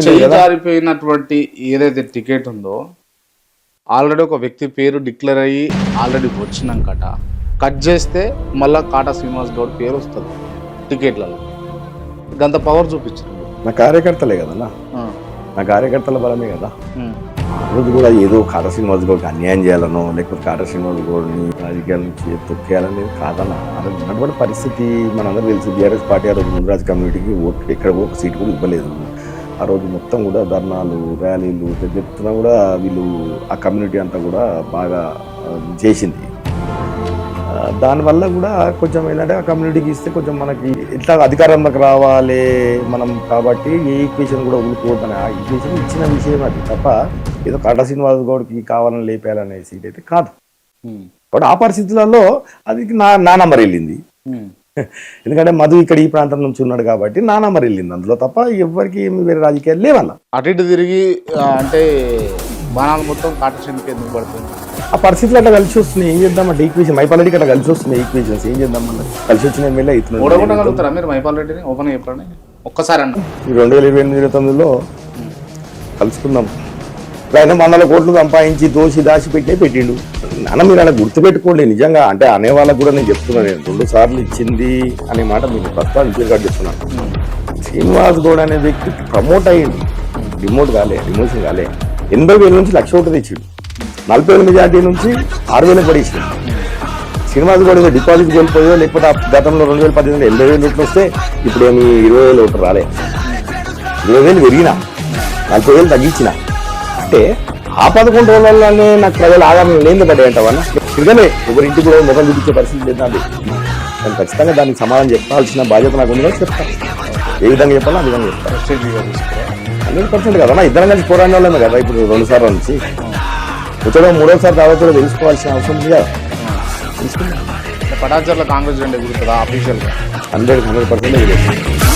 చెయ్యి జారిపోయినటువంటి ఏదైతే టికెట్ ఉందో ఆల్రెడీ ఒక వ్యక్తి పేరు డిక్లేర్ అయ్యి ఆల్రెడీ వచ్చినాకట కట్ చేస్తే మళ్ళీ కాటా శ్రీనివాస్ గౌడ్ పేరు వస్తుంది టికెట్లలో. గంత పవర్ చూపించారు నా కార్యకర్తలే కదన్నా, నా కార్యకర్తల బలమే కదా. రోజు కూడా ఏదో కాటా శ్రీనివాస్ గౌడ్కి అన్యాయం చేయాలనో లేకపోతే కాటా శ్రీనివాస్ గౌడ్ని రాజకీయాల నుంచి తొక్కేయాలనేది కాదన్న. అటువంటి పరిస్థితి మనందరూ తెలుసు. బీఆర్ఎస్ పార్టీ ఆ రోజు మున్రాజ్ కమ్యూనిటీకి ఓటు ఎక్కడ ఒక సీటు కూడా ఇవ్వలేదు. ఆ రోజు మొత్తం కూడా ధర్నాలు, ర్యాలీలు పెద్ద ఎత్తున కూడా వీళ్ళు ఆ కమ్యూనిటీ అంతా కూడా బాగా చేసింది. దానివల్ల కూడా కొంచెం ఏంటంటే ఆ కమ్యూనిటీకి ఇస్తే కొంచెం మనకి ఎట్లా అధికారంలోకి రావాలి మనం కాబట్టి ఏ ఈక్వేషన్ కూడా వదులుకోవద్దని ఆ ఈక్వేషన్ ఇచ్చిన విషయం అది తప్ప ఏదో కాటా శ్రీనివాస్ గౌడ్కి కావాలని లేపేయాలనే సీట్ అయితే కాదు. బట్ ఆ పరిస్థితులలో అది నా నంబర్ వెళ్ళింది. ఎందుకంటే మధు ఇక్కడ ఈ ప్రాంతం నుంచి ఉన్నాడు కాబట్టి నా నంబర్ వెళ్ళింది అందులో తప్ప ఎవరికి ఏమి వేరే రాజకీయాలు లేవన్న. అటు ఇటు తిరిగి అంటే బాణాలు మొత్తం కాటా శ్రీనివాస్ ఎందుకు పడుతుంది? ఆ పరిస్థితులు అట్లా కలిసి వస్తున్నాయి. ఏం చేద్దాం అంటే ఈక్వేషన్ మైపాల్ రెడ్డికి అట్లా కలిసి వస్తున్నాయి ఈక్వేషన్స్. ఏం చేద్దాం అంటే కలిసి వచ్చిన ఎమ్మెల్యే అవుతున్నాడు. ఓడగొట్టగలుగుతారా మీరు మైపాల్ రెడ్డిని? ఓపెన్ చెప్పండి ఒక్కసారి అన్న. 2028-29లో కలుసుకుందాం. ఆయన 100 కోట్లు సంపాదించి దాచి పెట్టిండు. నాన్న మీరు అలా గుర్తుపెట్టుకోండి. నిజంగా అంటే అనే వాళ్ళకు కూడా నేను చెప్తున్నాను, నేను 2 సార్లు ఇచ్చింది అనే మాట మీరు ప్రస్తుతానికి చెప్తున్నాను. శ్రీనివాస్ గౌడ్ అనే వ్యక్తి ప్రమోట్ అయ్యింది, డిమోషన్ కాలే. 80,000 నుంచి 1,00,000 ఓట్లు తెచ్చిండు. 40,000 మెజార్టీ నుంచి 6,000 పడేసిండు. శ్రీనివాస్ గౌడ్ డిపాజిట్ కోల్పోయో లేకపోతే గతంలో 2018 80,000 ఓట్లు వస్తే ఇప్పుడు ఏమి 20,000 ఓట్లు రాలే. 20,000 పెరిగినా 40,000 తగ్గించిన అంటే ఆ 11 రోజుల్లోనే నాకు ప్రజలు ఆదాయం లేని పడ్డాయి అంటావన్నా. తిరగలే ఎవరింటికి కూడా ముఖం చూపించే పరిస్థితి లేదా? నేను ఖచ్చితంగా దానికి సమాధానం చెప్పాల్సిన బాధ్యత నాకు ఉంది. చెప్తాను ఏ విధంగా చెప్పాలో ఆ విధంగా చెప్తాను. 100% కదన్నా. ఇద్దరం కలిసి పోరాడిన వాళ్ళమే కదా ఇప్పుడు 2 సార్లు నుంచి కూర్చోడం 3వ సారి తర్వాత కూడా తెలుసుకోవాల్సిన అవసరం ఉంది కదా. తెలుసుకుందాం. పటాచార్ల కాంగ్రెస్ జెండా ఎగురుతుందా ఆఫీషియల్గా? 100%